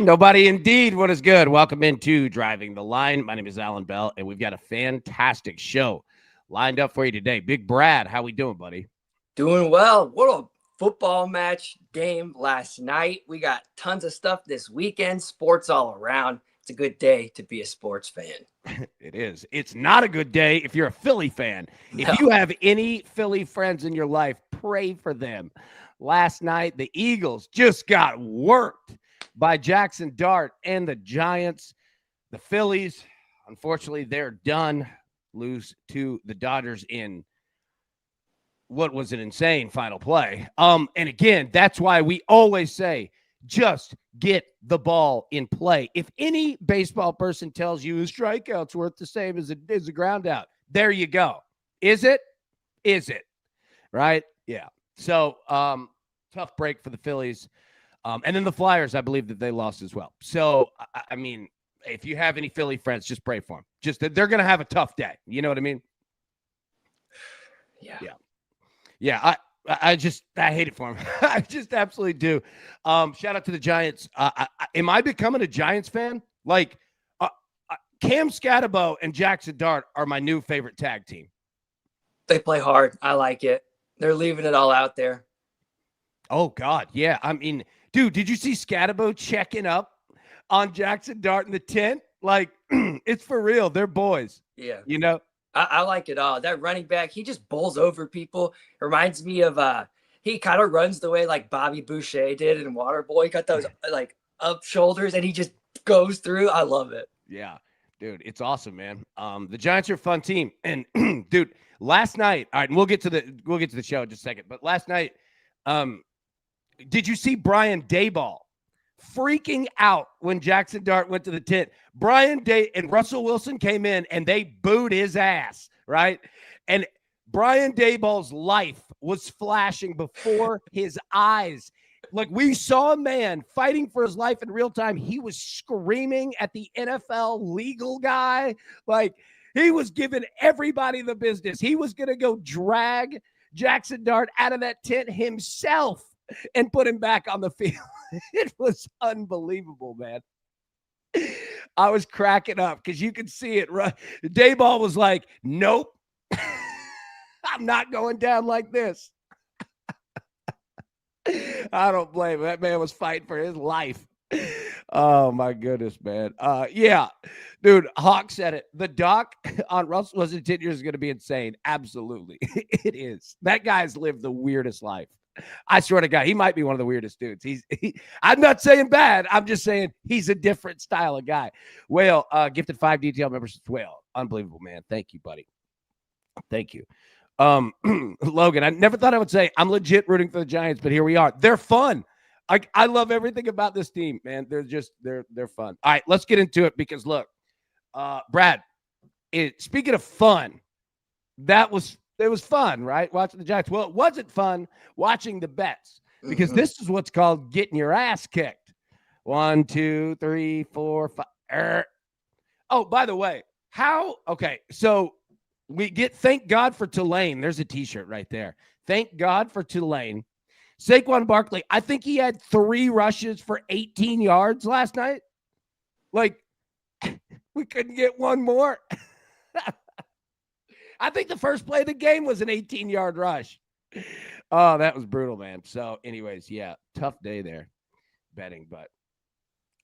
Nobody indeed. What is good? Welcome into Driving the Line. My name is Alan Bell, and we've got a fantastic show lined up for you today. Big Brad, how we doing, buddy? Doing well. What a football match game last night. We got tons of stuff this weekend, sports all around. It's a good day to be a sports fan. It is. It's not a good day if you're a Philly fan. No. If you have any Philly friends in your life, pray for them. Last night, the Eagles just got worked by Jackson Dart and the Giants. The Phillies, unfortunately, they're done. Lose to the Dodgers in what was an insane final play. And again, that's why we always say, just get the ball in play. If any baseball person tells you a strikeout's worth the same as a ground out, there you go. Is it? Is it? Right? Yeah. So, tough break for the Phillies. And then the Flyers, I believe that they lost as well. So, I mean, if you have any Philly friends, just pray for them. Just that they're going to have a tough day. You know what I mean? Yeah. Yeah. I hate it for him. I just absolutely do. Shout out to the Giants. Am I becoming a Giants fan? Like, Cam Scatterbo and Jackson Dart are my new favorite tag team. They play hard. I like it. They're leaving it all out there. Oh, God. Yeah. I mean, dude, did you see Scatterbo checking up on Jackson Dart in the tent? Like, it's for real. They're boys. Yeah. You know? I like it all. That running back, he just bowls over people. It reminds me of he kind of runs the way like Bobby Boucher did in Waterboy. He got those like up shoulders and he just goes through. I love it. Yeah, dude, it's awesome, man. The Giants are a fun team. And dude, last night, all right, and we'll get to the show in just a second. But last night, did you see Brian Daboll freaking out when Jackson Dart went to the tent? Brian Day and Russell Wilson came in and they booed his ass, right? And Brian Daboll's life was flashing before his eyes. Like, we saw a man fighting for his life in real time. He was screaming at the NFL legal guy. Like, he was giving everybody the business. He was going to go drag Jackson Dart out of that tent himself and put him back on the field. It was unbelievable, man. I was cracking up because you could see it. Daboll was like, nope, I'm not going down like this. I don't blame him. That man was fighting for his life. Oh, my goodness, man. Yeah, dude, Hawk said it. The doc on Russell Wilson 10 years is going to be insane. Absolutely. It is. That guy's lived the weirdest life. I swear to God, he might be one of the weirdest dudes. I'm not saying bad. I'm just saying he's a different style of guy. Whale, gifted 5 DTL members to Whale. Unbelievable, man. Thank you, buddy. Thank you. Logan, I never thought I would say I'm legit rooting for the Giants, but here we are. They're fun. I love everything about this team, man. They're fun. All right, let's get into it because look, Brad, speaking of fun, it was fun, right? Watching the Giants. Well, it wasn't fun watching the bets because this is what's called getting your ass kicked. 1, 2, 3, 4, 5. Oh, by the way, okay, so we get thank God for Tulane. There's a t-shirt right there. Thank God for Tulane. Saquon Barkley, I think he had 3 rushes for 18 yards last night. Like, we couldn't get one more. I think the first play of the game was an 18-yard rush. Oh, that was brutal, man. So, anyways, yeah, tough day there betting. But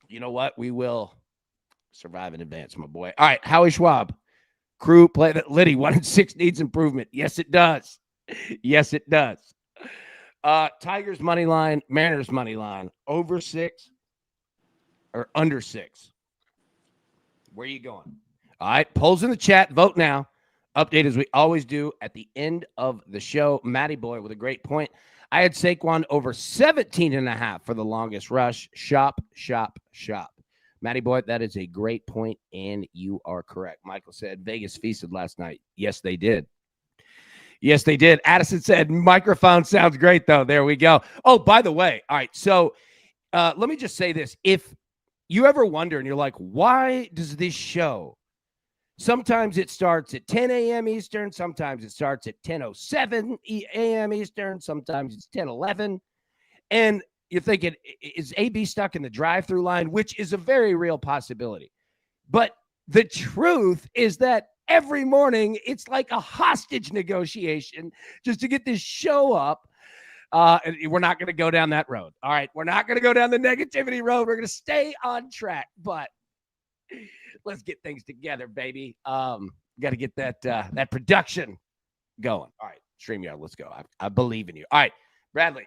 you know what? We will survive in advance, my boy. All right, Howie Schwab. Crew play that Liddy 1-6 needs improvement. Yes, it does. Yes, it does. Tigers money line, Mariners money line, over 6 or under 6. Where are you going? All right, polls in the chat. Vote now. Update as we always do at the end of the show. Matty Boy with a great point. I had Saquon over 17.5 for the longest rush. Shop. Matty Boy, that is a great point, and you are correct. Michael said Vegas feasted last night. Yes, they did. Yes, they did. Addison said microphone sounds great, though. There we go. Oh, by the way, all right, so let me just say this. If you ever wonder and you're like, why does this show sometimes it starts at 10 a.m. Eastern. Sometimes it starts at 10:07 a.m. Eastern. Sometimes it's 10:11. And you're thinking, is AB stuck in the drive-through line, which is a very real possibility. But the truth is that every morning it's like a hostage negotiation just to get this show up. And we're not going to go down that road. All right. We're not going to go down the negativity road. We're going to stay on track, but let's get things together, baby. Got to get that production going. All right. StreamYard, let's go. I believe in you. All right, Bradley,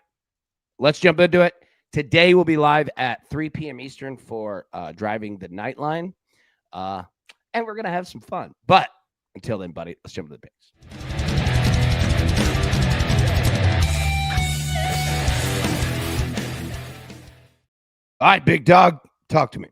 let's jump into it. Today we'll be live at 3 p.m. Eastern for Driving the Nightline. And we're going to have some fun. But until then, buddy, let's jump into the picks. All right, big dog, talk to me.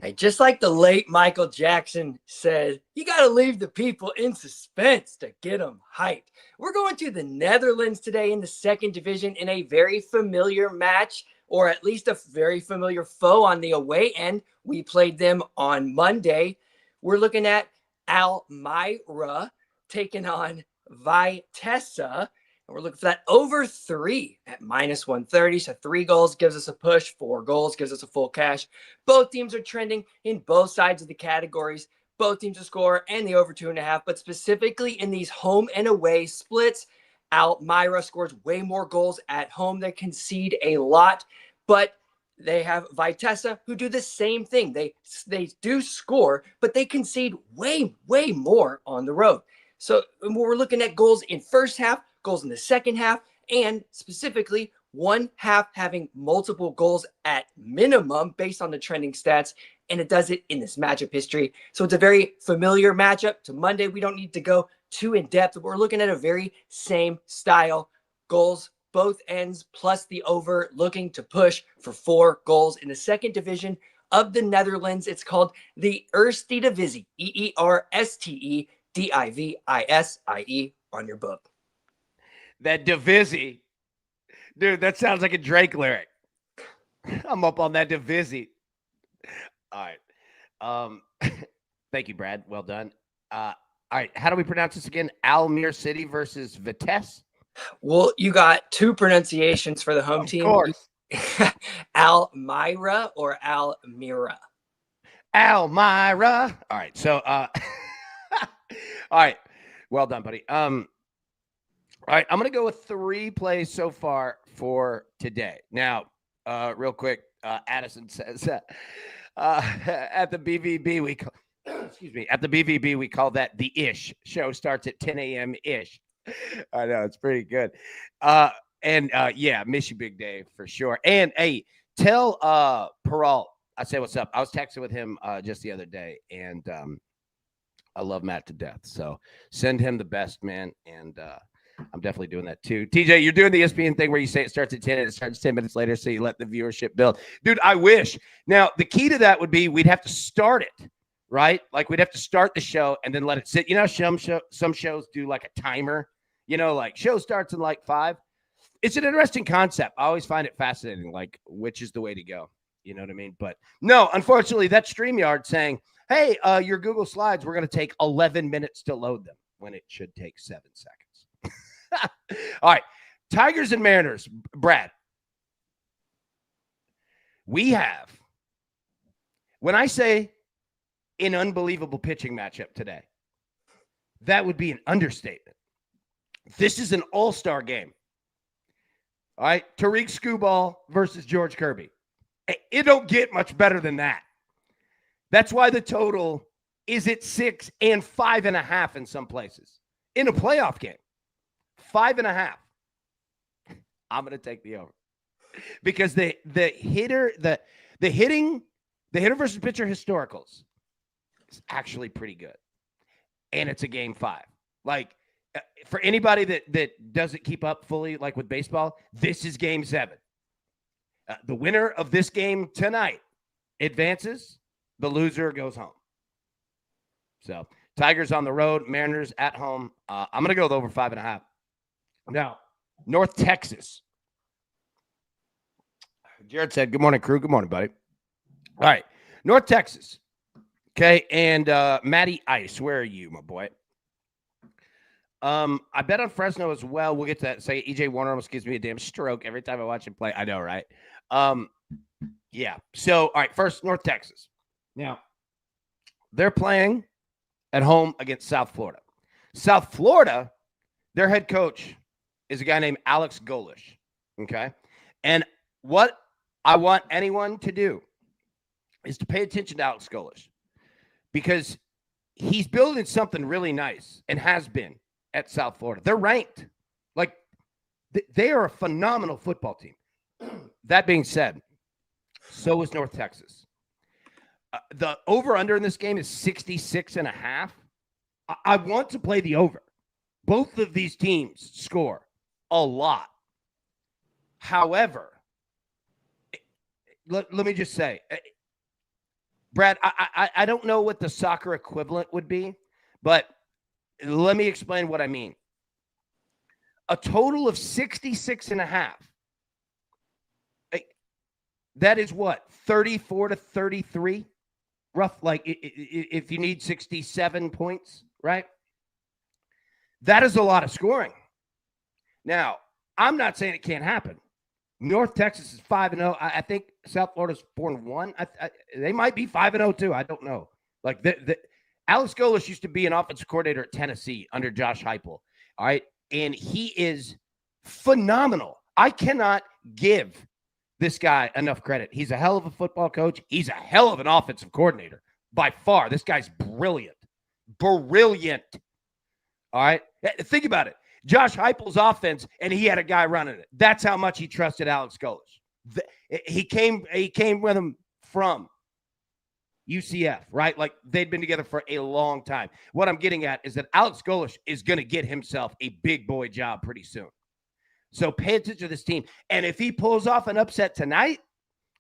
Hey, just like the late Michael Jackson said, you got to leave the people in suspense to get them hyped. We're going to the Netherlands today in the second division in a very familiar match, or at least a very familiar foe on the away end. We played them on Monday. We're looking at Almira taking on Vitesse. And we're looking for that over 3 at -130. So 3 goals gives us a push. 4 goals gives us a full cash. Both teams are trending in both sides of the categories. Both teams to score and the over 2.5. But specifically in these home and away splits, Almira scores way more goals at home. They concede a lot. But they have Vitesse who do the same thing. They do score, but they concede way, way more on the road. So we're looking at goals in first half, goals in the second half, and specifically one half having multiple goals at minimum based on the trending stats, and it does it in this matchup history. So it's a very familiar matchup to Monday. We don't need to go too in depth. We're looking at a very same style. Goals, both ends, plus the over, looking to push for 4 goals in the second division of the Netherlands. It's called the Eerste Divisie, Eerste Divisie on your book. That Divisie. Dude, that sounds like a Drake lyric. I'm up on that Divisie. All right. Thank you, Brad. Well done. All right. How do we pronounce this again? Almere City versus Vitesse? Well, you got 2 pronunciations for the home team. Of course. Almira or Almira? Almira. All right. So, all right. Well done, buddy. All right, I'm going to go with 3 plays so far for today. Now, real quick, Addison says at the BVB we call, at the BVB we call that the ish. Show starts at 10 a.m. ish. I know, it's pretty good. Yeah, miss you, Big Dave, for sure. And hey, tell Peral I say what's up. I was texting with him just the other day, and I love Matt to death. So send him the best, man, and I'm definitely doing that too. TJ, you're doing the ESPN thing where you say it starts at 10 and it starts 10 minutes later, so you let the viewership build. Dude, I wish. Now, the key to that would be we'd have to start it, right? Like we'd have to start the show and then let it sit. You know, some shows do like a timer, you know, like show starts in like 5. It's an interesting concept. I always find it fascinating, like which is the way to go. You know what I mean? But no, unfortunately, that's StreamYard saying, hey, your Google Slides, we're going to take 11 minutes to load them when it should take 7 seconds. All right. Tigers and Mariners. Brad. We have, when I say an unbelievable pitching matchup today, that would be an understatement. This is an all-star game. All right. Tariq Skubal versus George Kirby. It don't get much better than that. That's why the total is at 6 and 5.5 in some places. In a playoff game. 5.5. I'm going to take the over because the hitter versus pitcher historicals is actually pretty good, and it's a game 5. Like for anybody that doesn't keep up fully, like with baseball, this is game 7. The winner of this game tonight advances. The loser goes home. So Tigers on the road, Mariners at home. I'm going to go with over 5.5. Now, North Texas. Jared said, good morning, crew. Good morning, buddy. All right. North Texas. Okay. And Matty Ice, where are you, my boy? I bet on Fresno as well. We'll get to that. Say EJ Warner almost gives me a damn stroke every time I watch him play. I know, right? Yeah. So, all right, first, North Texas. Now, they're playing at home against South Florida. South Florida, their head coach is a guy named Alex Golish. Okay. And what I want anyone to do is to pay attention to Alex Golish because he's building something really nice and has been at South Florida. They're ranked. Like, they are a phenomenal football team. That being said, so is North Texas. The over-under in this game is 66.5. I want to play the over. Both of these teams score a lot. However, let me just say, Brad, I don't know what the soccer equivalent would be, but let me explain what I mean. A total of 66.5. That is what? 34 to 33? Rough, like if you need 67 points, right? That is a lot of scoring. Now, I'm not saying it can't happen. North Texas is 5-0. I think South Florida's 4-1. They might be 5-0 too. I don't know. Like Alex Golish used to be an offensive coordinator at Tennessee under Josh Heupel. All right, and he is phenomenal. I cannot give this guy enough credit. He's a hell of a football coach. He's a hell of an offensive coordinator by far. This guy's brilliant. Brilliant. All right. Think about it. Josh Heupel's offense, and he had a guy running it. That's how much he trusted Alex Golish. He came with him from UCF, right? Like they'd been together for a long time. What I'm getting at is that Alex Golish is going to get himself a big boy job pretty soon. So pay attention to this team. And if he pulls off an upset tonight,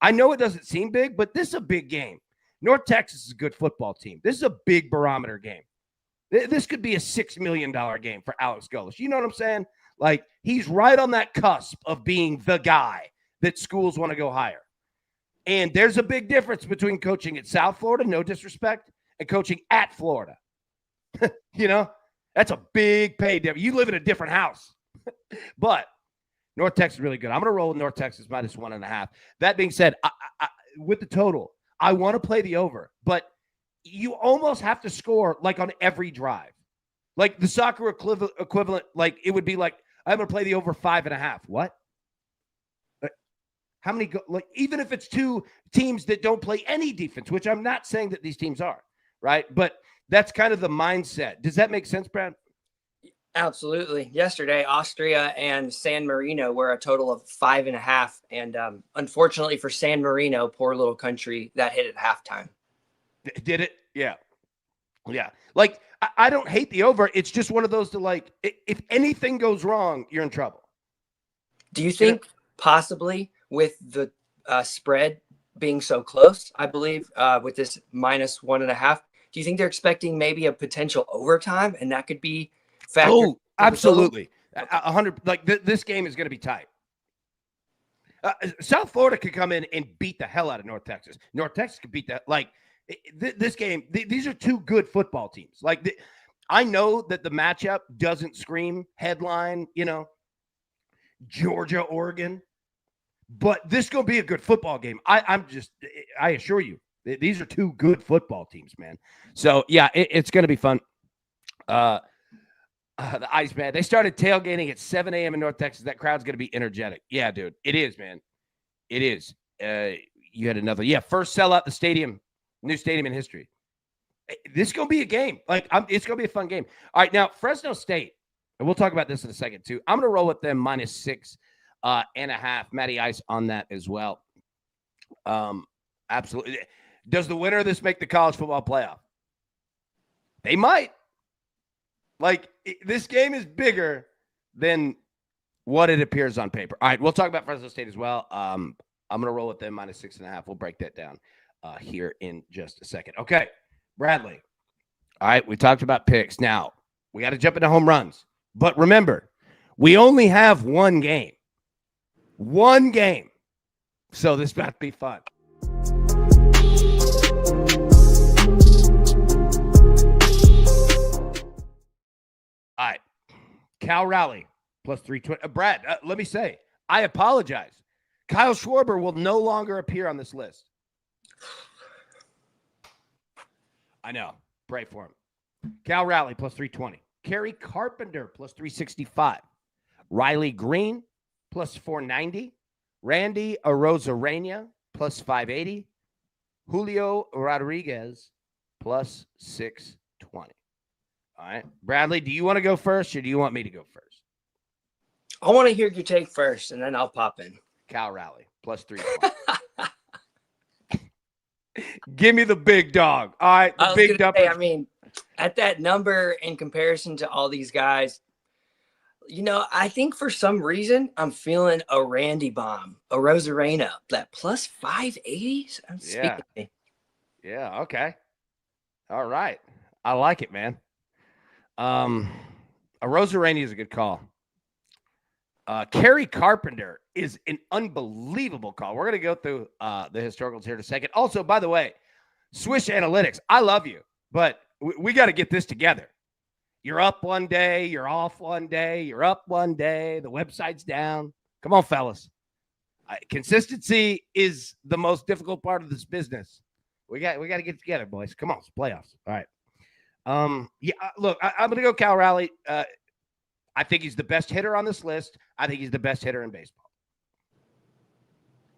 I know it doesn't seem big, but this is a big game. North Texas is a good football team. This is a big barometer game. This could be a $6 million game for Alex Golish. You know what I'm saying? Like, he's right on that cusp of being the guy that schools want to go hire. And there's a big difference between coaching at South Florida, no disrespect, and coaching at Florida. You know, that's a big pay difference. You live in a different house. But North Texas is really good. I'm going to roll with North Texas minus 1.5. That being said, I, with the total, I want to play the over, but you almost have to score like on every drive. Like the soccer equivalent, like it would be like, I'm going to play the over 5.5. What? How many like, even if it's two teams that don't play any defense, which I'm not saying that these teams are, right? But that's kind of the mindset. Does that make sense, Brad? Absolutely. Yesterday, Austria and San Marino were a total of 5.5. And unfortunately for San Marino, poor little country, that hit at halftime. Did it? Yeah. Yeah. Like, I don't hate the over. It's just one of those to like, if anything goes wrong, you're in trouble. Do you think possibly with the spread being so close, I believe, with this minus 1.5, do you think they're expecting maybe a potential overtime and that could be factored? Oh, absolutely. 100. Like this game is going to be tight. South Florida could come in and beat the hell out of North Texas. North Texas could beat that. Like this game, these are two good football teams. Like I know that the matchup doesn't scream headline, you know, Georgia, Oregon, but this is going to be a good football game. I assure you, these are two good football teams, man. So yeah, it's going to be fun. The Iceman, they started tailgating at 7 a.m. in North Texas. That crowd's going to be energetic. Yeah, dude. It is, man. It is. You had another. Yeah, first sellout the stadium, new stadium in history. This is going to be a game. Like, it's going to be a fun game. All right, now, Fresno State, and we'll talk about this in a second, too. I'm going to roll with them minus 6.5. Matty Ice on that as well. Absolutely. Does the winner of this make the college football playoff? They might. Like, this game is bigger than what it appears on paper. All right, we'll talk about Fresno State as well. I'm going to roll with them minus 6.5. We'll break that down here in just a second. Okay, Bradley. All right, we talked about picks. Now, we got to jump into home runs. But remember, we only have one game. One game. So this about to be fun. All right. Cal Raleigh plus 320. Brad, let me say, I apologize. Kyle Schwarber will no longer appear on this list. I know. Pray for him. Cal Raleigh plus 320. Kerry Carpenter plus 365. Riley Green plus 490. Randy Arozarena plus 580. Julio Rodriguez plus 620. All right. Bradley, do you want to go first or do you want me to go first? I want to hear your take first, and then I'll pop in. Cal Raleigh plus 320. Give me the big dog. All right. The big dog. I mean, at that number in comparison to all these guys, I think for some reason I'm feeling a Randy bomb, a Rosarena, that plus 580. Yeah. Yeah. Okay. All right. I like it, man. A Rosarena is a good call. Kerry Carpenter is an unbelievable call. We're going to go through the historicals here in a second. Also, by the way, Swish Analytics, I love you, but we got to get this together. You're up one day, you're off one day, you're up one day, the website's down. Come on, fellas. Consistency is the most difficult part of this business. We got to get together, boys. Come on, it's playoffs. All right. Look, I'm going to go Cal Raleigh. I think he's the best hitter on this list. I think he's the best hitter in baseball.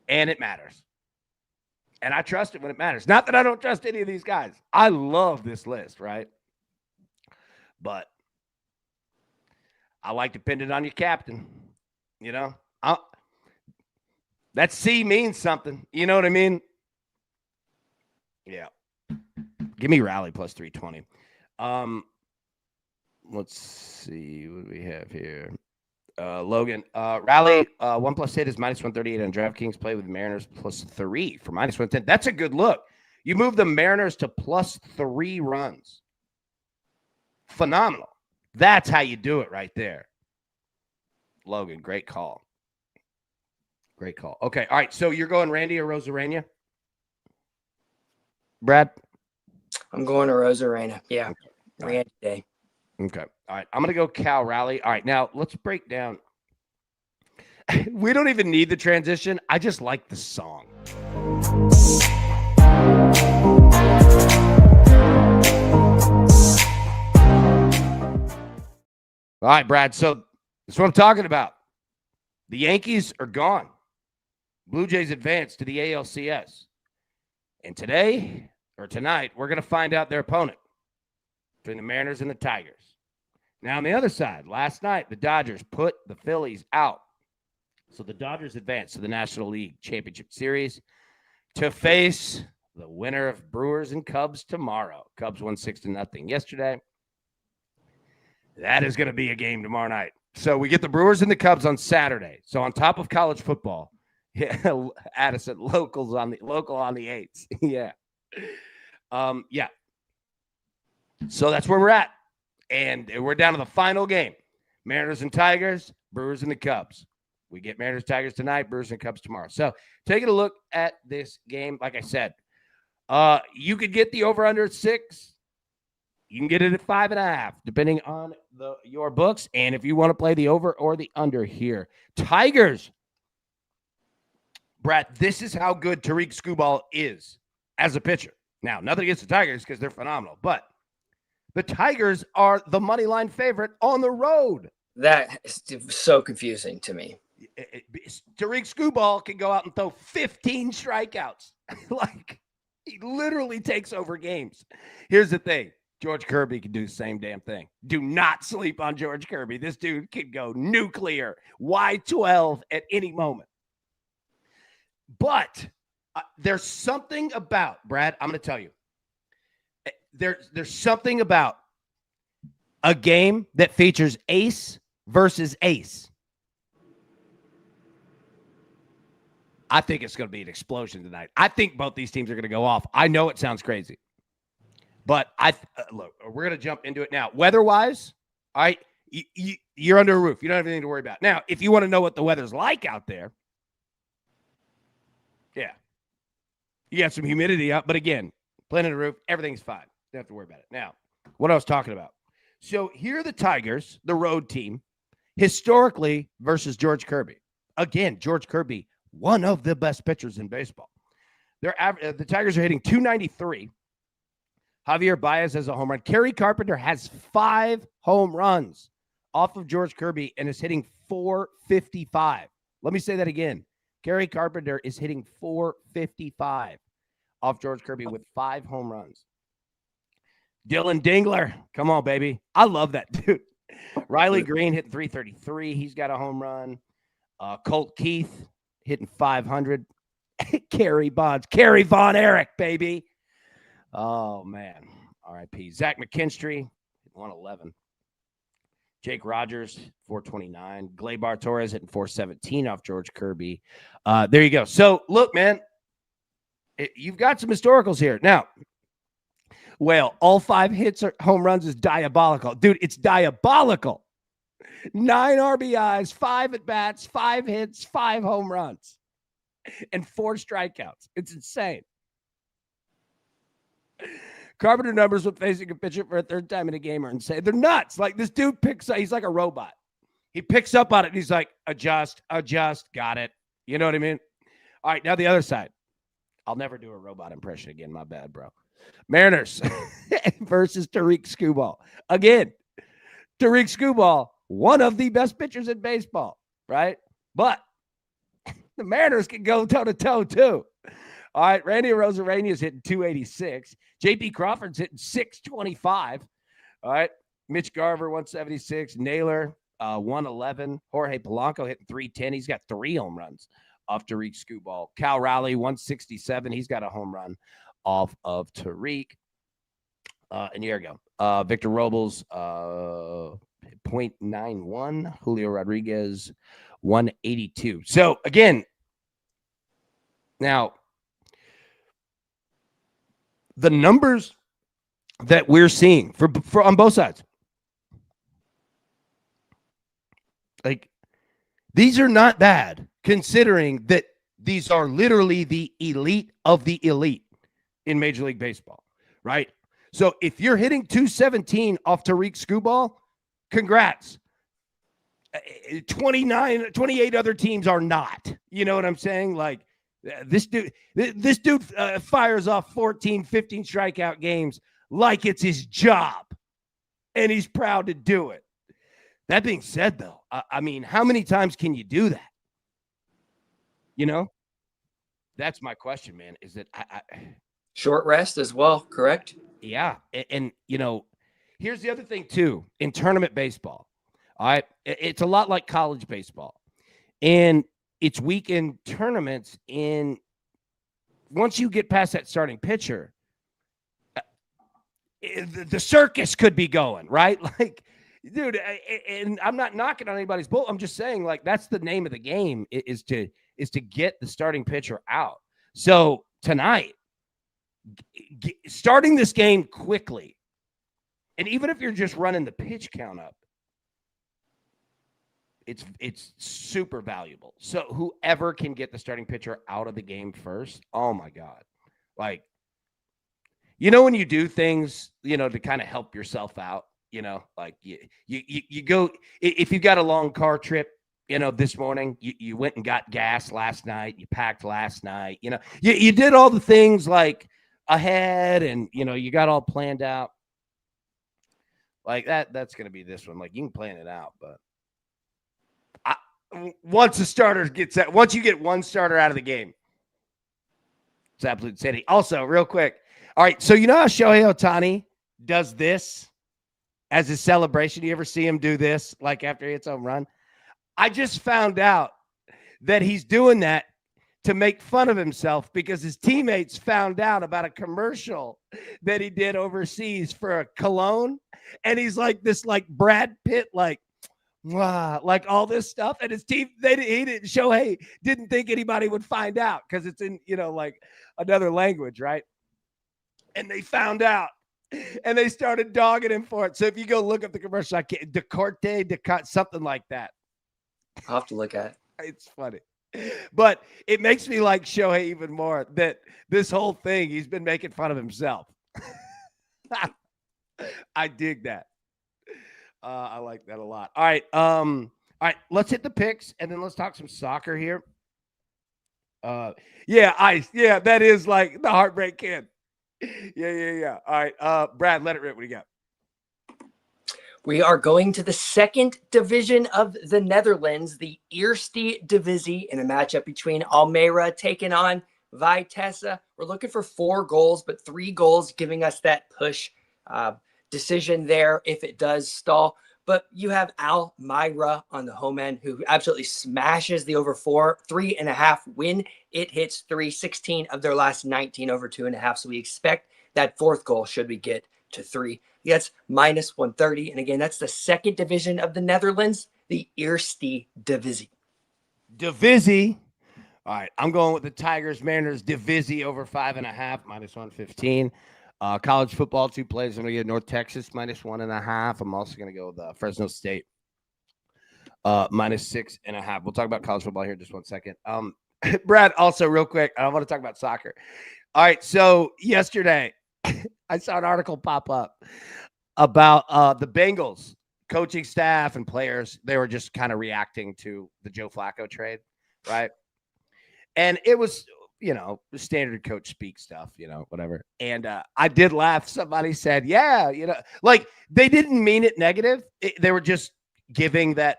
And it matters. And I trust it when it matters. Not that I don't trust any of these guys. I love this list, right? But I like to pin it on your captain. That C means something. You know what I mean? Yeah. Give me Raleigh plus 320. Let's see what we have here. Logan, Raleigh, 1+ hit is minus 138 on DraftKings. Play with Mariners plus 3 for minus 110. That's a good look. You move the Mariners to plus 3 runs. Phenomenal. That's how you do it right there. Logan, great call. Great call. Okay, all right. So you're going Randy or Rosarena? Brad? I'm going to Rosarena. Yeah. Okay. Randy Day. Okay. All right. I'm going to go Cal Raleigh. All right. Now, let's break down. We don't even need the transition. I just like the song. All right, Brad. So that's what I'm talking about. The Yankees are gone. Blue Jays advanced to the ALCS. And tonight, we're going to find out their opponent between the Mariners and the Tigers. Now, on the other side, last night, the Dodgers put the Phillies out. So the Dodgers advanced to the National League Championship Series to face the winner of Brewers and Cubs tomorrow. Cubs won 6-0 yesterday. That is going to be a game tomorrow night. So we get the Brewers and the Cubs on Saturday. So on top of college football, Addison, local on the 8s. Yeah. Yeah. So that's where we're at. And we're down to the final game. Mariners and Tigers, Brewers and the Cubs. We get Mariners, Tigers tonight, Brewers and Cubs tomorrow. So taking a look at this game, like I said, you could get the over-under at 6. You can get it at 5.5, depending on your books. And if you want to play the over or the under here. Tigers. Brad, this is how good Tariq Skubal is as a pitcher. Now, nothing against the Tigers because they're phenomenal, but the Tigers are the money line favorite on the road. That is so confusing to me. Tariq Skubal can go out and throw 15 strikeouts. Like, he literally takes over games. Here's the thing. George Kirby can do the same damn thing. Do not sleep on George Kirby. This dude can go nuclear, Y12 at any moment. But there's something about, Brad, I'm going to tell you. There's something about a game that features ace versus ace. I think it's going to be an explosion tonight. I think both these teams are going to go off. I know it sounds crazy. But look, we're going to jump into it now. Weather-wise, all right, you're under a roof. You don't have anything to worry about. Now, if you want to know what the weather's like out there, yeah, you got some humidity up. But again, playing under a roof, everything's fine. Don't have to worry about it. Now, what I was talking about. So here are the Tigers, the road team, historically versus George Kirby. Again, George Kirby one of the best pitchers in baseball. The Tigers are hitting 293. Javier Baez has a home run. Kerry Carpenter has 5 home runs off of George Kirby and is hitting 455. Let me say that again. Kerry Carpenter is hitting 455 off George Kirby with 5 home runs. Dylan Dingler, come on, baby. I love that dude. Riley Green hitting 333. He's got a home run. Colt Keith hitting 500. Kerry Bonds. Kerry Von Erich, baby. Oh, man. R.I.P. Zach McKinstry, 111. Jake Rogers, 429. Gleyber Torres hitting 417 off George Kirby. There you go. So, look, man, you've got some historicals here. Now, well, all 5 hits or home runs is diabolical. Dude, it's diabolical. 9 RBIs, 5 at-bats, 5 hits, 5 home runs, and 4 strikeouts. It's insane. Carpenter numbers with facing a pitcher for a 3rd time in a game are insane. They're nuts. Like, this dude he's like a robot. He picks up on it, and he's like, adjust, got it. You know what I mean? All right, now the other side. I'll never do a robot impression again. My bad, bro. Mariners versus Tariq Skubal. Again, Tariq Skubal, one of the best pitchers in baseball, right? But the Mariners can go toe-to-toe, too. All right, Randy Arozarena is hitting 286. J.P. Crawford's hitting 625. All right, Mitch Garver, 176. Naylor, 111. Jorge Polanco hitting 310. He's got 3 home runs off Tariq Skubal. Cal Raleigh, 167. He's got a home run off of Tariq. And here we go. Victor Robles, 0.91. Julio Rodriguez, 182. So, again, now, the numbers that we're seeing for on both sides, like, these are not bad, considering that these are literally the elite of the elite in Major League Baseball, right? So if you're hitting 217 off Tariq Skubal, congrats. 28 other teams are not. You know what I'm saying? Like, this dude fires off 14, 15 strikeout games like it's his job, and he's proud to do it. That being said, though, I mean, how many times can you do that? You know, that's my question, man. Is that short rest as well, correct? Yeah, and you know, here's the other thing too. In tournament baseball, all right, it's a lot like college baseball, and it's weekend tournaments. And once you get past that starting pitcher, the circus could be going, right? Like, dude, and I'm not knocking on anybody's bull. I'm just saying, like, that's the name of the game is to get the starting pitcher out. So tonight, starting this game quickly, and even if you're just running the pitch count up, it's super valuable. So whoever can get the starting pitcher out of the game first, oh my God. Like, you know, when you do things, you know, to kind of help yourself out, you know, like you go, if you got a long car trip, you know, this morning, you went and got gas last night, you packed last night, you know, you did all the things like ahead, and, you know, you got all planned out. Like that's going to be this one. Like, you can plan it out, but once a starter gets that, once you get one starter out of the game, it's absolute city. Also, real quick. All right. So, you know how Shohei Ohtani does this as his celebration? You ever see him do this, like after he hits a home run? I just found out that he's doing that to make fun of himself because his teammates found out about a commercial that he did overseas for a cologne. And he's like this, like Brad Pitt, like all this stuff. And his team, Shohei didn't think anybody would find out because it's in, you know, like another language, right? And they found out, and they started dogging him for it. So if you go look up the commercial, Decorte, something like that. I'll have to look at it. It's funny. But it makes me like Shohei even more, that this whole thing, he's been making fun of himself. I dig that. I like that a lot. All right. Let's hit the picks, and then let's talk some soccer here. Yeah, Ice. Yeah, that is like the Heartbreak Kid. Yeah. All right, Brad, let it rip. What do you got? We are going to the second division of the Netherlands, the Eerste Divisie, in a matchup between Almere taking on Vitesse. We're looking for 4 goals, but 3 goals giving us that push decision there if it does stall. But you have Almere on the home end, who absolutely smashes the over 3.5 when it hits 316 of their last 19 over 2.5. So we expect that 4th goal should we get to 3. That's minus 130. And again, that's the second division of the Netherlands, the Eerste Divisie. Divisie. All right, I'm going with the Tigers Mariners Divisie over 5.5, minus 115. College football, 2 plays. I'm going to get North Texas minus 1.5. I'm also going to go with Fresno State minus 6.5. We'll talk about college football here in just 1 second. Brad, also real quick, I want to talk about soccer. All right, so yesterday I saw an article pop up about the Bengals coaching staff and players. They were just kind of reacting to the Joe Flacco trade, right? And it was, standard coach speak stuff, whatever. And I did laugh. Somebody said, yeah, like they didn't mean it negative. They were just giving that,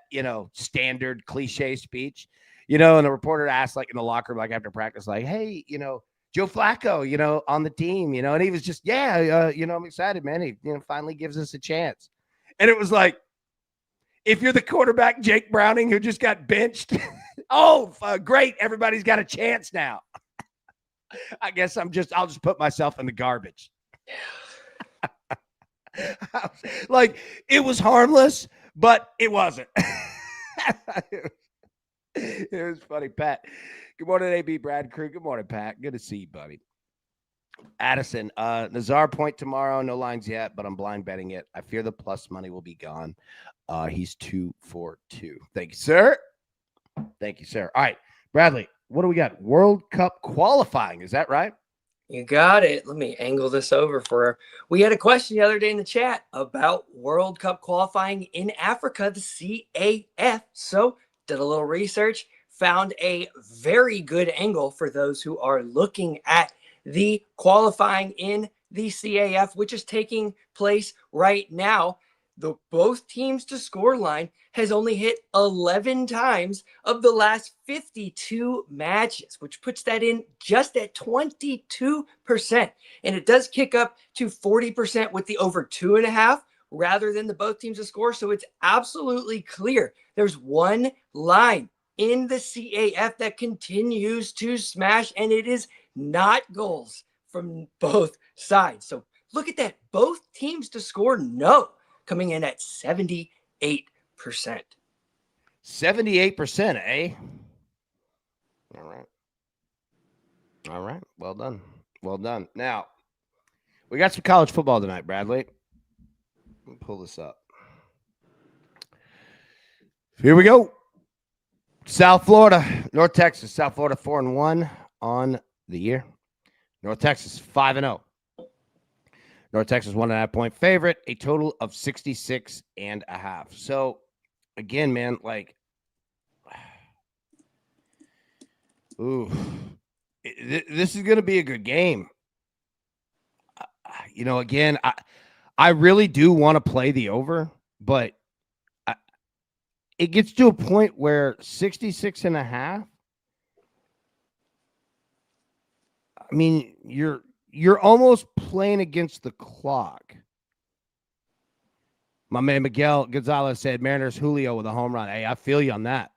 standard cliche speech, and the reporter asked, like, in the locker room, like after practice, like, hey, Joe Flacco, on the team, and he was just, yeah, I'm excited, man. He, finally gives us a chance. And it was like, if you're the quarterback, Jake Browning, who just got benched, great. Everybody's got a chance now. I guess I'll just put myself in the garbage. Like, it was harmless, but it wasn't. It was funny, Pat. Good morning, AB Brad Crew. Good morning, Pat. Good to see you, buddy. Addison, Nazar point tomorrow. No lines yet, but I'm blind betting it. I fear the plus money will be gone. He's 2 for 2. Thank you, sir. Thank you, sir. All right, Bradley, what do we got? World Cup qualifying. Is that right? You got it. Let me angle this over for her. We had a question the other day in the chat about World Cup qualifying in Africa, the CAF. So did a little research, found a very good angle for those who are looking at the qualifying in the CAF, which is taking place right now. Both teams to score line has only hit 11 times of the last 52 matches, which puts that in just at 22%. And it does kick up to 40% with the over 2.5 rather than the both teams to score. So it's absolutely clear. There's one line in the CAF that continues to smash, and it is not goals from both sides. So look at that. Both teams to score, no. Coming in at 78%. 78%, eh? All right. Well done. Now, we got some college football tonight, Bradley. Let me pull this up. Here we go. South Florida, North Texas. South Florida 4-1 on the year. North Texas 5-0. North Texas 1.5 point favorite, a total of 66.5. So, again, man, like, this is going to be a good game. Again, I really do want to play the over, but it gets to a point where 66.5. I mean, you're almost playing against the clock. My man Miguel Gonzalez said Mariners Julio with a home run. Hey, I feel you on that.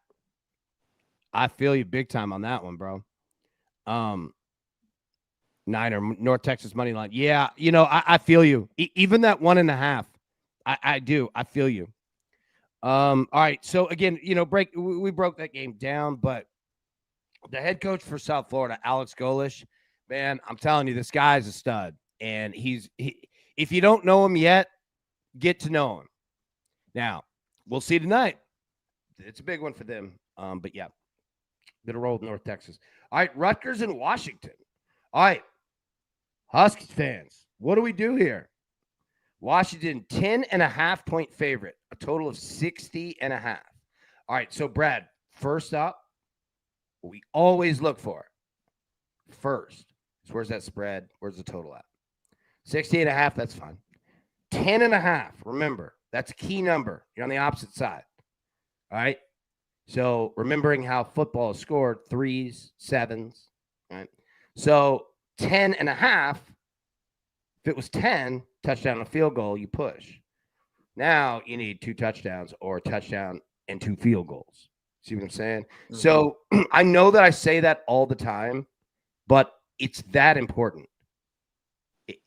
I feel you big time on that one, bro. Niner, North Texas money line. Yeah, I feel you. Even that 1.5. I do. I feel you. All right. So again, we broke that game down, but the head coach for South Florida, Alex Golish, man, I'm telling you, this guy's a stud. And if you don't know him yet, get to know him. Now, we'll see tonight. It's a big one for them. But yeah, gonna roll with North Texas. All right, Rutgers and Washington. All right, Huskies fans, what do we do here? Washington 10.5 point favorite, a total of 60.5. All right, so Brad, first up, what we always look for first. So where's that spread? Where's the total at? 60.5, that's fine. 10.5, remember, that's a key number. You're on the opposite side. All right. So remembering how football is scored, 3s, 7s, right? So 10.5, if it was 10, touchdown and a field goal, you push. Now you need 2 touchdowns or a touchdown and 2 field goals. See what I'm saying? Mm-hmm. So I know that I say that all the time, but it's that important.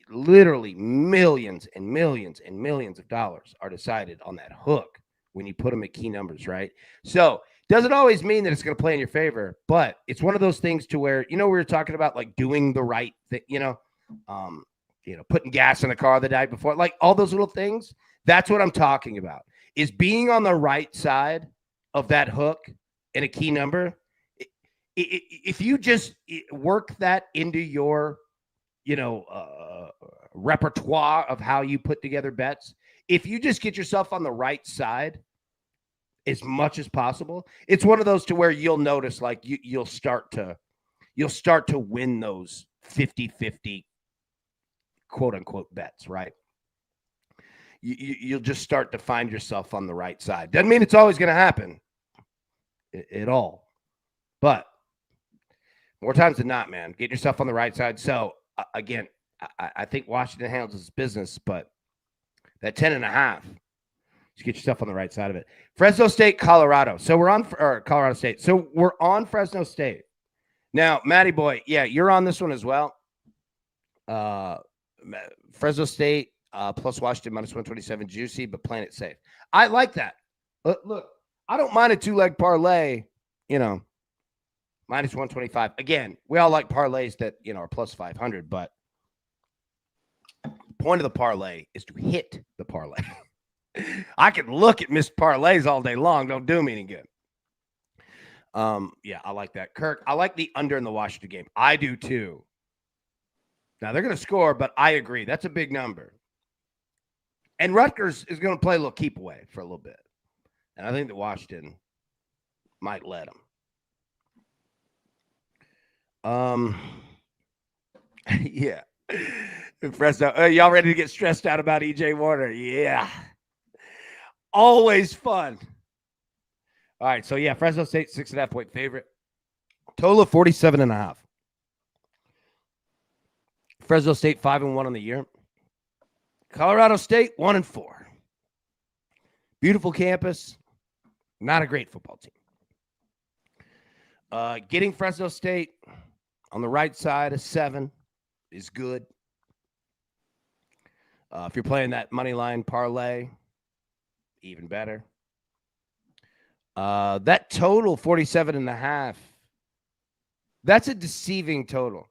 Literally millions and millions and millions of dollars are decided on that hook when you put them at key numbers, right? So doesn't always mean that it's going to play in your favor, but it's one of those things to where, we were talking about like doing the right thing, putting gas in the car the night before, like all those little things. That's what I'm talking about, is being on the right side of that hook and a key number. If you just work that into your, repertoire of how you put together bets, if you just get yourself on the right side as much as possible, it's one of those to where you'll notice, like you'll start to win those 50-50 quote unquote bets, right? You'll just start to find yourself on the right side. Doesn't mean it's always going to happen at all, but more times than not, man, get yourself on the right side. So again, I think Washington handles his business, but that 10.5, just get yourself on the right side of it. Fresno State, Colorado. So we're on Colorado State. So we're on Fresno State. Now, Matty boy, yeah, you're on this one as well. Fresno State plus Washington minus 127, juicy, but playing it safe. I like that. Look, I don't mind a 2-leg parlay, minus 125. Again, we all like parlays that, are plus 500, but point of the parlay is to hit the parlay. I can look at missed parlays all day long. Don't do me any good. Yeah, I like that. Kirk, I like the under in the Washington game. I do too. Now they're going to score, but I agree. That's a big number. And Rutgers is going to play a little keep away for a little bit. And I think that Washington might let them. Yeah. Fresno, y'all ready to get stressed out about EJ Warner? Yeah. Always fun. All right. So, yeah, Fresno State, 6.5 point favorite. Total of 47.5. Fresno State, 5-1 on the year. Colorado State, 1-4. Beautiful campus. Not a great football team. Getting Fresno State on the right side of 7 is good. If you're playing that money line parlay, even better. That total, 47.5, that's a deceiving total.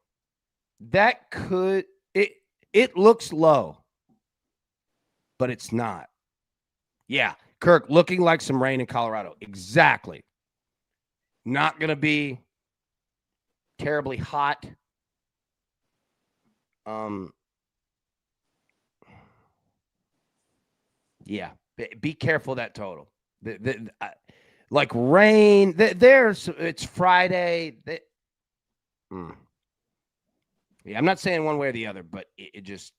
That could, it looks low, but it's not. Yeah, Kirk, looking like some rain in Colorado. Exactly. Not going to be terribly hot. Yeah, be careful that total. Like rain, there's it's Friday. Yeah, I'm not saying one way or the other, but it just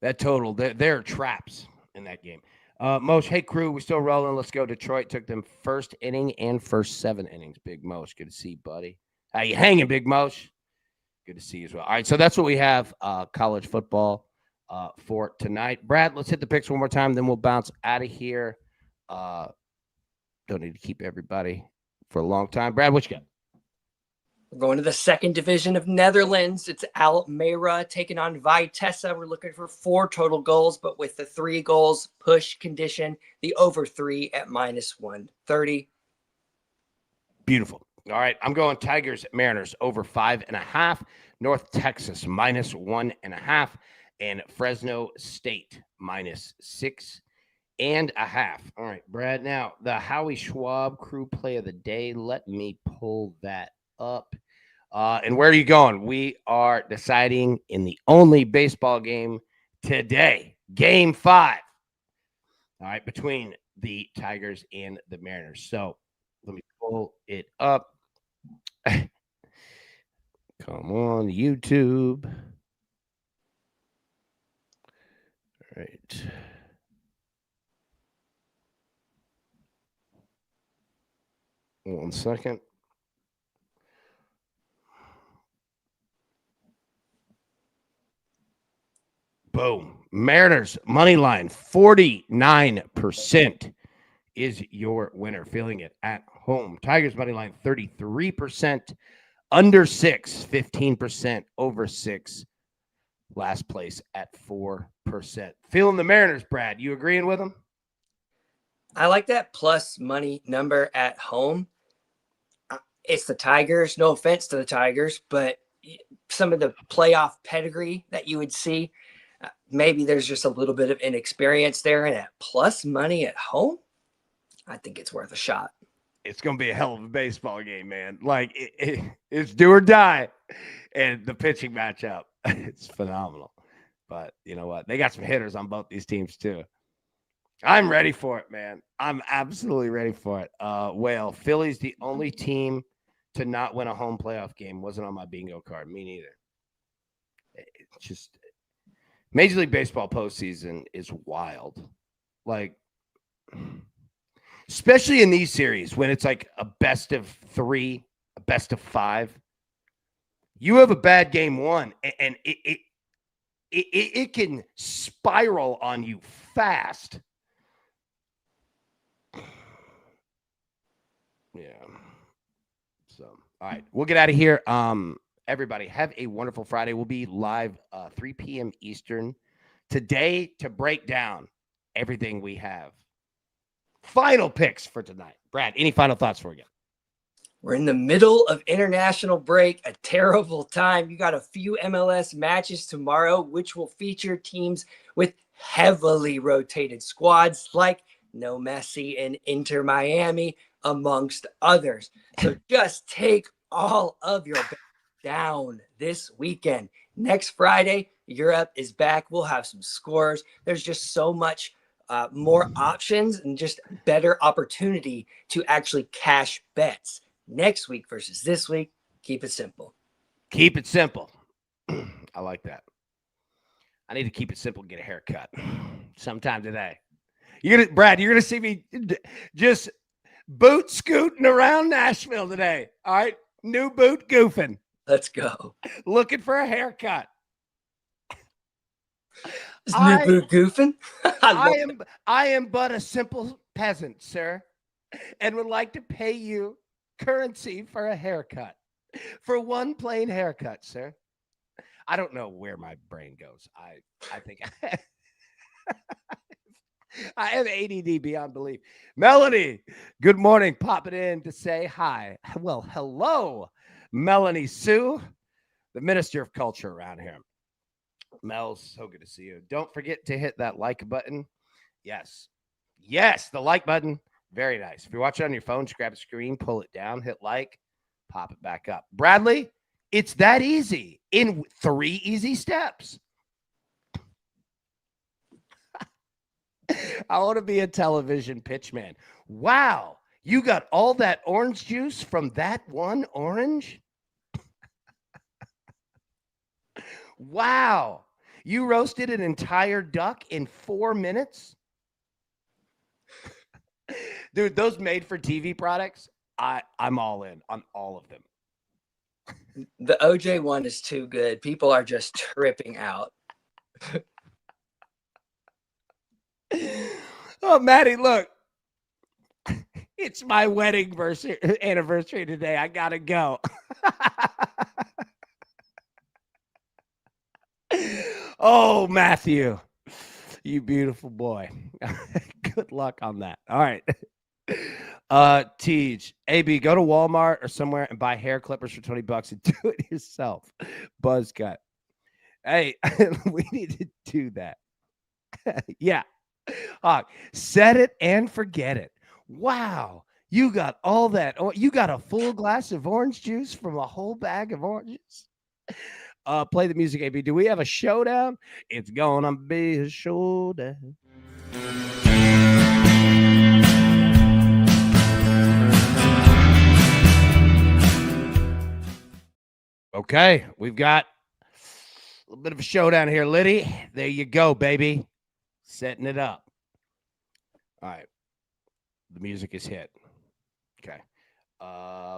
that total. There are traps in that game. Mosh, hey crew, we're still rolling. Let's go. Detroit took them first inning and first 7 innings. Big Mosh, good to see you, buddy. How you hanging, Big Mosh? Good to see you as well. All right, so that's what we have. College football for tonight. Brad, let's hit the picks one more time, then we'll bounce out of here. Don't need to keep everybody for a long time. Brad, what you got? We're going to the second division of Netherlands. It's Almere taking on Vitesse. We're looking for 4 total goals, but with the 3 goals push condition, the over 3 at minus 130. Beautiful. All right, I'm going Tigers at Mariners over 5.5. North Texas minus 1.5, and Fresno State minus 6.5. All right, Brad. Now the Howie Schwab crew play of the day. Let me pull that up. And where are you going? We are deciding in the only baseball game today, Game 5. All right, between the Tigers and the Mariners. So let me pull it up. Come on, YouTube. All right. One second. Boom. Mariners money line 49% is your winner. Feeling it at home. Tigers money line 33%. Under 6, 15%. Over 6. Last place at 4%. Feeling the Mariners, Brad. You agreeing with them? I like that plus money number at home. It's the Tigers. No offense to the Tigers, but some of the playoff pedigree that you would see, maybe there's just a little bit of inexperience there. And at plus money at home, I think it's worth a shot. It's going to be a hell of a baseball game, man. Like, it's do or die. And the pitching matchup, it's phenomenal. But you know what? They got some hitters on both these teams, too. I'm ready for it, man. I'm absolutely ready for it. Whale, Philly's the only team to not win a home playoff game. Wasn't on my bingo card. Me neither. It's just Major League Baseball postseason is wild. Like, especially in these series when it's like a best of 3, a best of 5. You have a bad game 1, and it can spiral on you fast. Yeah. So, all right, we'll get out of here. Everybody, have a wonderful Friday. We'll be live 3 p.m. Eastern today to break down everything we have. Final picks for tonight. Brad, any final thoughts for you? We're in the middle of international break, a terrible time. You got a few MLS matches tomorrow, which will feature teams with heavily rotated squads like No Messi and Inter Miami, amongst others. So just take all of your bets down this weekend. Next Friday, Europe is back. We'll have some scores. There's just so much more options and just better opportunity to actually cash bets. Next week versus this week, keep it simple. Keep it simple. I like that. I need to keep it simple and get a haircut sometime today. Brad, you're gonna see me just boot scooting around Nashville today. All right, new boot goofing. Let's go. Looking for a haircut. New boot goofing. I am but a simple peasant, sir, and would like to pay you currency for a haircut. For one plain haircut, sir. I don't know where my brain goes. I think I have ADD beyond belief. Melanie, good morning. Popping in to say hi. Well, hello, Melanie Sue, the Minister of Culture around here. Mel, so good to see you. Don't forget to hit that like button. Yes, the like button. Very nice. If you're watching on your phone, just grab a screen, pull it down, hit like, pop it back up. Bradley, it's that easy in 3 easy steps. I want to be a television pitchman. Wow, you got all that orange juice from that one orange? Wow, you roasted an entire duck in 4 minutes? Dude, those made-for-TV products, I'm all in on all of them. The OJ one is too good. People are just tripping out. Oh, Maddie, look. It's my wedding anniversary today. I got to go. Oh, Matthew, you beautiful boy. Good luck on that. All right. Tej, AB, go to Walmart or somewhere and buy hair clippers for $20 and do it yourself. Buzz cut. Hey, we need to do that. Yeah. Set it and forget it. Wow. You got all that. You got a full glass of orange juice from a whole bag of oranges. Play the music, AB. Do we have a showdown? It's gonna be a showdown. Okay, we've got a little bit of a showdown here, Liddy. There you go, baby. Setting it up. All right. The music is hit. Okay.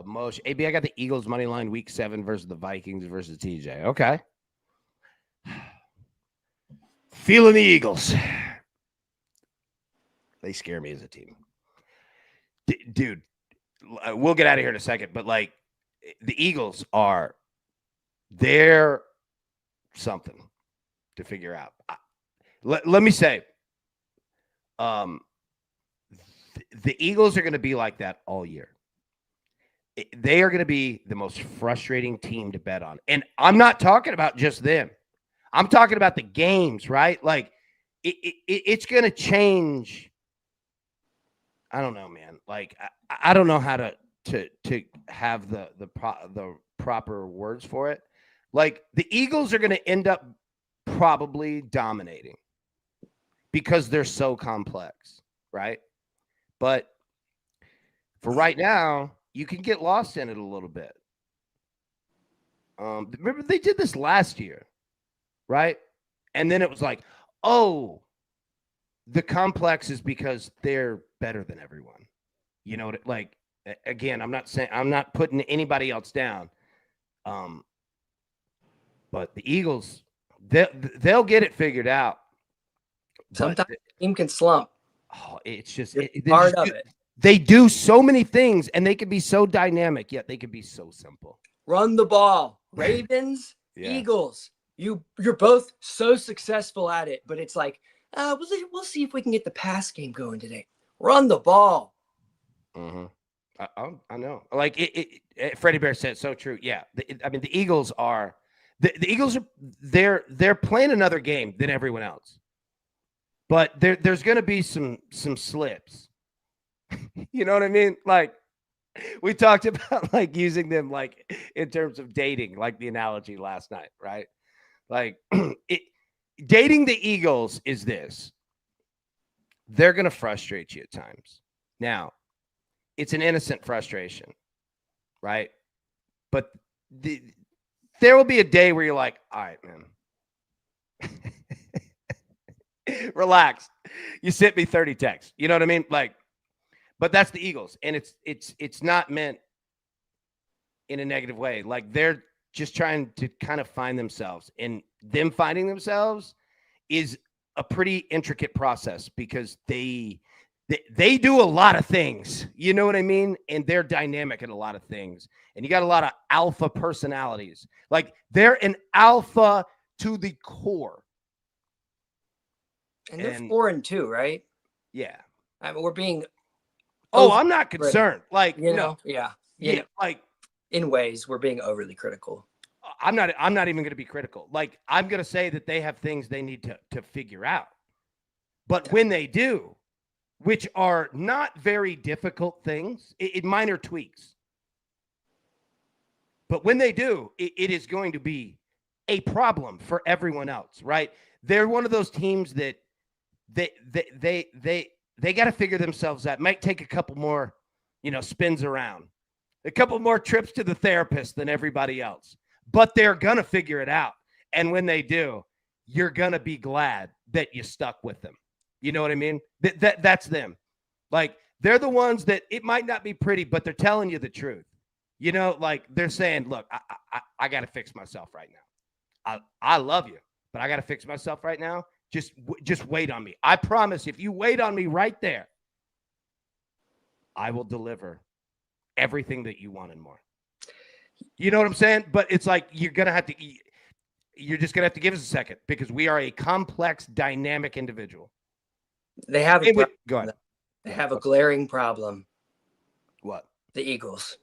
Mosh AB, I got the Eagles money line week 7 versus the Vikings versus TJ. Okay. Feeling the Eagles. They scare me as a team. Dude, we'll get out of here in a second, but like the Eagles are they're something to figure out. Let me say, the Eagles are going to be like that all year. They are going to be the most frustrating team to bet on. And I'm not talking about just them. I'm talking about the games, right? Like it's going to change. I don't know, man. Like I don't know how to have the proper words for it. Like the Eagles are going to end up probably dominating because they're so complex, right? But for right now, you can get lost in it a little bit. Remember they did this last year, right? And then it was like, oh, the complex is because they're better than everyone. You know what? Like again, I'm not putting anybody else down. But the Eagles, they'll get it figured out. Sometimes the team can slump. Oh, it's just part of it. They do so many things, and they can be so dynamic, yet they can be so simple. Run the ball, Ravens, yeah. Eagles. You're both so successful at it, but it's like we'll see if we can get the pass game going today. Run the ball. Mm-hmm. I know. Like Freddie Bear said, so true. Yeah, I mean the Eagles are. The Eagles are they're playing another game than everyone else, but there's going to be some slips. You know what I mean? Like we talked about like using them like in terms of dating, like the analogy last night, right? Like dating the Eagles is this: they're going to frustrate you at times. Now, it's an innocent frustration, right? But there will be a day where you're like, all right, man, relax. You sent me 30 texts. You know what I mean? Like, but that's the Eagles. And it's not meant in a negative way. Like they're just trying to kind of find themselves, and them finding themselves is a pretty intricate process because they do a lot of things. You know what I mean? And they're dynamic in a lot of things. And you got a lot of alpha personalities. Like they're an alpha to the core. And they're 4-2, right? Yeah. I mean, we're being. I'm not concerned. Like, yeah. Yeah. Like in ways we're being overly critical. I'm not even going to be critical. Like I'm going to say that they have things they need to figure out. But when they do, which are not very difficult things, it minor tweaks. But when they do, it is going to be a problem for everyone else, right? They're one of those teams that they got to figure themselves out. Might take a couple more, spins around, a couple more trips to the therapist than everybody else, but they're going to figure it out. And when they do, you're going to be glad that you stuck with them. You know what I mean? That's them. Like they're the ones that it might not be pretty, but they're telling you the truth. Like they're saying, look, I got to fix myself right now. I love you, but I got to fix myself right now. Just wait on me. I promise if you wait on me right there, I will deliver everything that you want and more. You know what I'm saying? But it's like you're just going to have to give us a second because we are a complex, dynamic individual. They have go ahead. They have a glaring problem. What? The Eagles.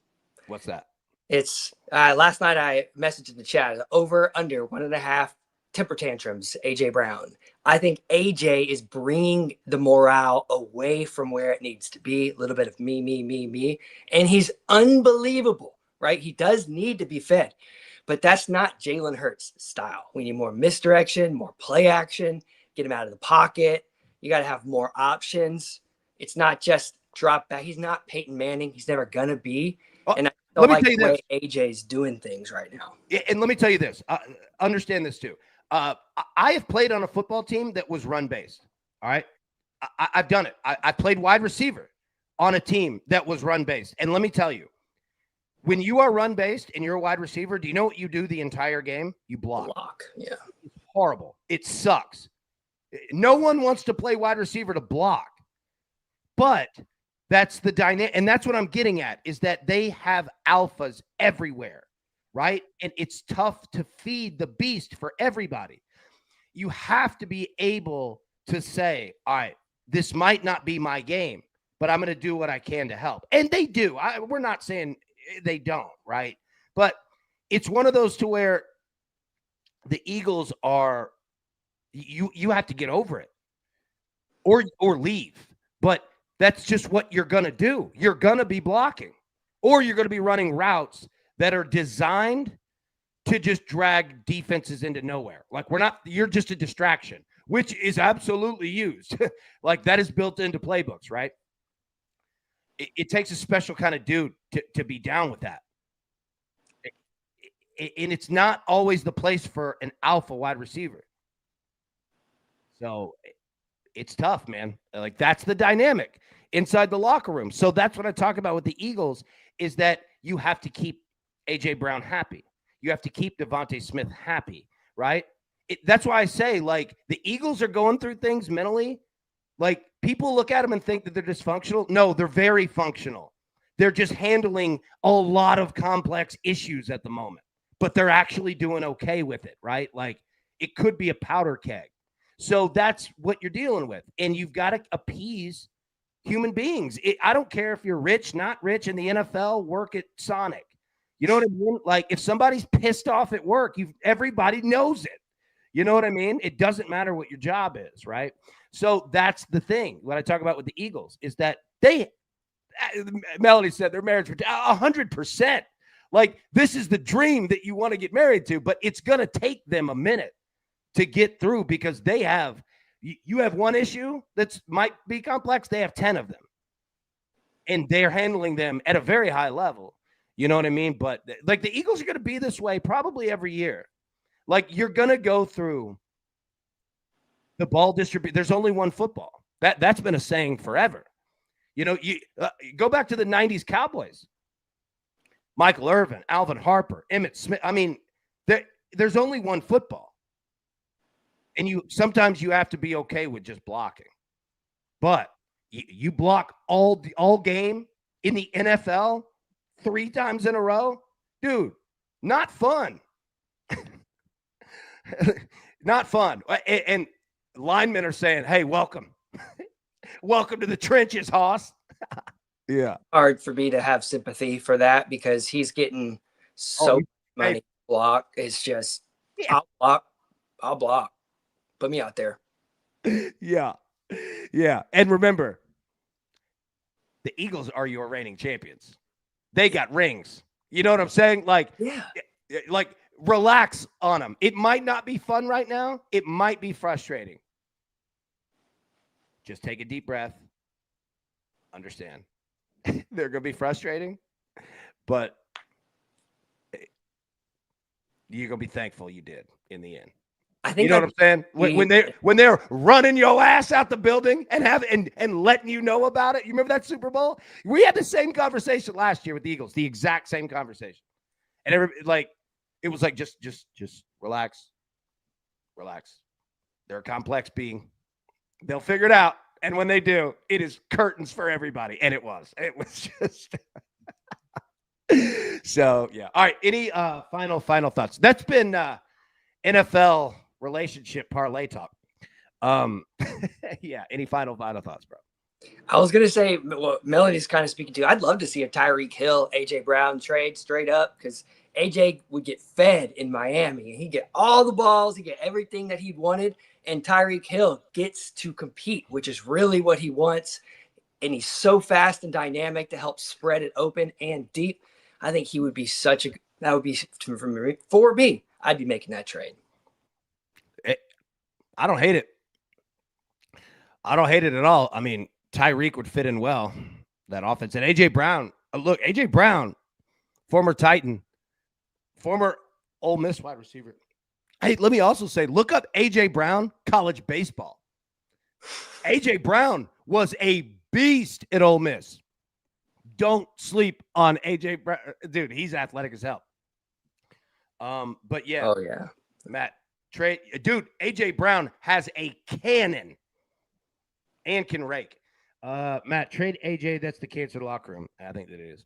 What's that? It's last night I messaged in the chat over under 1.5 temper tantrums. AJ Brown. I think AJ is bringing the morale away from where it needs to be. A little bit of me, and he's unbelievable, right? He does need to be fed, but that's not Jalen Hurts' style. We need more misdirection, more play action, get him out of the pocket. You got to have more options. It's not just drop back. He's not Peyton Manning. He's never going to be. Oh, and don't me like tell you the way this. AJ's doing things right now. And let me tell you this. Understand this too. I have played on a football team that was run based. All right. I've done it. I played wide receiver on a team that was run based. And let me tell you, when you are run based and you're a wide receiver, do you know what you do the entire game? You block. Yeah. It's horrible. It sucks. No one wants to play wide receiver to block. But that's the dynamic. And that's what I'm getting at is that they have alphas everywhere, right? And it's tough to feed the beast for everybody. You have to be able to say, all right, this might not be my game, but I'm going to do what I can to help. And they do. We're not saying they don't, right? But it's one of those to where the Eagles are, you have to get over it or leave. But that's just what you're going to do. You're going to be blocking or you're going to be running routes that are designed to just drag defenses into nowhere. Like you're just a distraction, which is absolutely used. Like that is built into playbooks, right? It takes a special kind of dude to be down with that. And it's not always the place for an alpha wide receiver. So it's tough, man. Like that's the dynamic inside the locker room. So that's what I talk about with the Eagles is that you have to keep A.J. Brown happy. You have to keep Devontae Smith happy, right? That's why I say, like, the Eagles are going through things mentally. Like, people look at them and think that they're dysfunctional. No, they're very functional. They're just handling a lot of complex issues at the moment, but they're actually doing okay with it, right? Like, it could be a powder keg. So that's what you're dealing with. And you've got to appease human beings. I don't care if you're rich, not rich in the NFL, work at Sonic. You know what I mean? Like if somebody's pissed off at work, everybody knows it. You know what I mean? It doesn't matter what your job is, right? So that's the thing. What I talk about with the Eagles is that Melody said their marriage 100%. Like this is the dream that you want to get married to, but it's going to take them a minute to get through because you have one issue that might be complex. They have 10 of them and they're handling them at a very high level. You know what I mean? But like the Eagles are going to be this way probably every year. Like you're going to go through the ball distribution. There's only one football. That's been a saying forever. You know, you go back to the 90s Cowboys. Michael Irvin, Alvin Harper, Emmitt Smith. I mean, there's only one football. And sometimes you have to be okay with just blocking. But you block all game in the NFL 3 times in a row, dude, not fun. Not fun. And linemen are saying, hey, welcome. Welcome to the trenches, Hoss. Yeah. Hard for me to have sympathy for that because he's getting so much money. Block. It's just, yeah. I'll block. Put me out there. Yeah. Yeah. And remember, the Eagles are your reigning champions. They got rings. You know what I'm saying? Like, yeah. Like relax on them. It might not be fun right now. It might be frustrating. Just take a deep breath. Understand. They're going to be frustrating, but you're going to be thankful you did in the end. I think you know what I'm saying? When they're running your ass out the building and letting you know about it. You remember that Super Bowl? We had the same conversation last year with the Eagles, the exact same conversation. And it was like just relax. They're a complex being. They'll figure it out. And when they do, it is curtains for everybody. And it was just so yeah. All right. Any final thoughts? That's been NFL relationship parlay talk. Yeah. Any final thoughts, bro? I was gonna say what Melody's kind of speaking to. I'd love to see a Tyreek Hill, AJ Brown trade straight up because AJ would get fed in Miami and he'd get all the balls, he'd get everything that he wanted, and Tyreek Hill gets to compete, which is really what he wants. And he's so fast and dynamic to help spread it open and deep. I think he would be that would be for me. I'd be making that trade. I don't hate it. I don't hate it at all. I mean, Tyreek would fit in well, that offense. And A.J. Brown, look, A.J. Brown, former Titan, former Ole Miss wide receiver. Hey, let me also say, look up A.J. Brown, college baseball. A.J. Brown was a beast at Ole Miss. Don't sleep on A.J. Brown. Dude, he's athletic as hell. But yeah. Oh, yeah. Matt, dude, A.J. Brown has a cannon and can rake. Matt, trade A.J. That's the cancer locker room. I think that it is.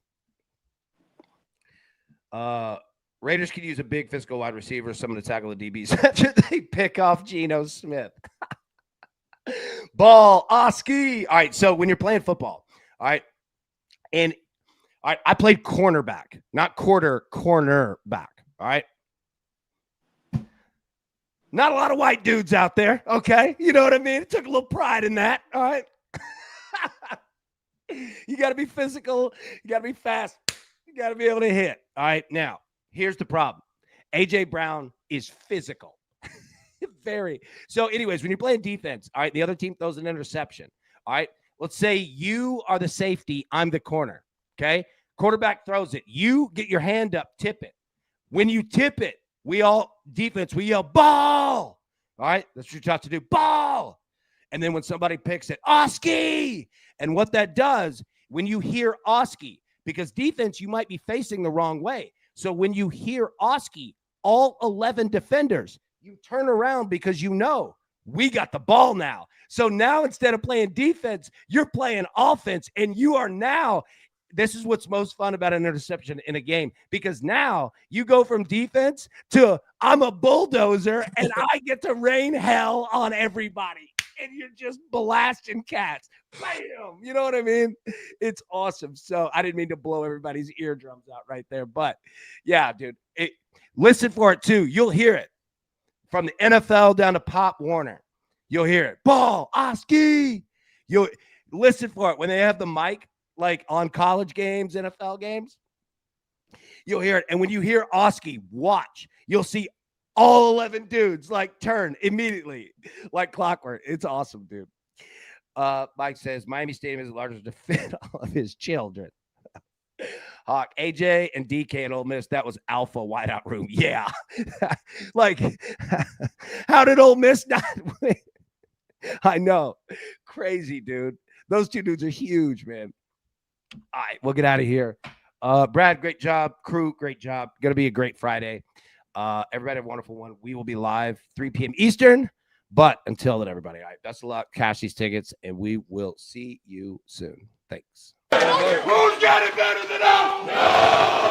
Raiders could use a big physical wide receiver, someone to tackle the DBs after they pick off Geno Smith. Ball, Oski. All right, so when you're playing football, all right, and all right, I played cornerback, not cornerback, all right? Not a lot of white dudes out there, okay? You know what I mean? It took a little pride in that, all right? You got to be physical. You got to be fast. You got to be able to hit, all right? Now, here's the problem. A.J. Brown is physical. Very. So anyways, when you're playing defense, all right, the other team throws an interception, all right? Let's say you are the safety. I'm the corner, okay? Quarterback throws it. You get your hand up, tip it. When you tip it, we yell, ball, all right? That's what you're taught to do, ball. And then when somebody picks it, Oski. And what that does, when you hear Oski, because defense, you might be facing the wrong way. So when you hear Oski, all 11 defenders, you turn around because you know we got the ball now. So now instead of playing defense, you're playing offense. And you are now, this is what's most fun about an interception in a game, because now you go from defense to I'm a bulldozer and I get to rain hell on everybody. And you're just blasting cats. Bam! You know what I mean? It's awesome. So I didn't mean to blow everybody's eardrums out right there. But yeah, dude, listen for it too. You'll hear it. From the NFL down to Pop Warner, you'll hear it. Ball, Oski. You'll listen for it when they have the mic, like on college games, NFL games. You'll hear it. And when you hear Oski, watch. You'll see all 11 dudes like turn immediately like clockwork. It's awesome, dude. Mike says Miami Stadium is larger to fit all of his children. Hawk, AJ and DK and Ole Miss, that was alpha wideout room. Yeah. Like, how did Ole Miss not win? I know. Crazy, dude. Those two dudes are huge, man. All right, we'll get out of here. Brad, great job. Crew, great job. Going to be a great Friday. Everybody have a wonderful one. We will be live 3 p.m. Eastern. But until then, everybody, all right, best of luck. Cash these tickets, and we will see you soon. Thanks. Who's got it better than us? No!